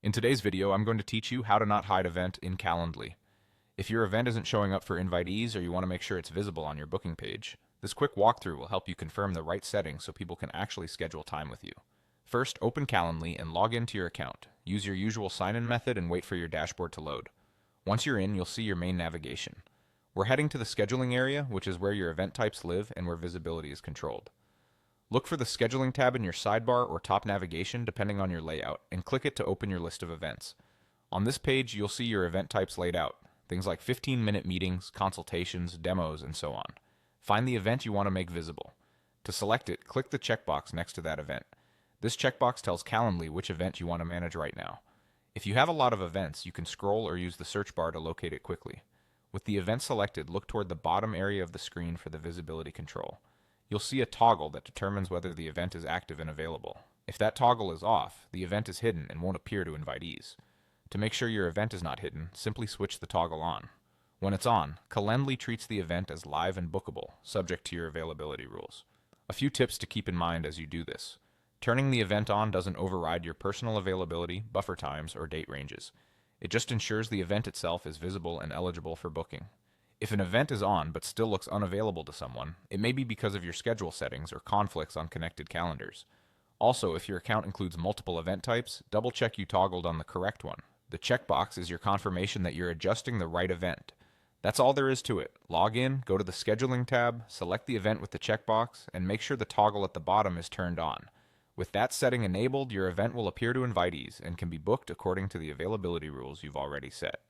In today's video, I'm going to teach you how to not hide event in Calendly. If your event isn't showing up for invitees or you want to make sure it's visible on your booking page, this quick walkthrough will help you confirm the right settings so people can actually schedule time with you. First, open Calendly and log into your account. Use your usual sign-in method and wait for your dashboard to load. Once you're in, you'll see your main navigation. We're heading to the scheduling area, which is where your event types live and where visibility is controlled. Look for the Scheduling tab in your sidebar or top navigation depending on your layout, and click it to open your list of events. On this page, you'll see your event types laid out, things like 15-minute meetings, consultations, demos, and so on. Find the event you want to make visible. To select it, click the checkbox next to that event. This checkbox tells Calendly which event you want to manage right now. If you have a lot of events, you can scroll or use the search bar to locate it quickly. With the event selected, look toward the bottom area of the screen for the visibility control. You'll see a toggle that determines whether the event is active and available. If that toggle is off, the event is hidden and won't appear to invitees. To make sure your event is not hidden, simply switch the toggle on. When it's on, Calendly treats the event as live and bookable, subject to your availability rules. A few tips to keep in mind as you do this. Turning the event on doesn't override your personal availability, buffer times, or date ranges. It just ensures the event itself is visible and eligible for booking. If an event is on but still looks unavailable to someone, it may be because of your schedule settings or conflicts on connected calendars. Also, if your account includes multiple event types, double check you toggled on the correct one. The checkbox is your confirmation that you're adjusting the right event. That's all there is to it. Log in, go to the Scheduling tab, select the event with the checkbox, and make sure the toggle at the bottom is turned on. With that setting enabled, your event will appear to invitees and can be booked according to the availability rules you've already set.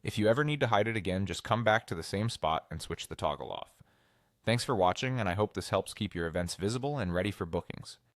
If you ever need to hide it again, just come back to the same spot and switch the toggle off. Thanks for watching, and I hope this helps keep your events visible and ready for bookings.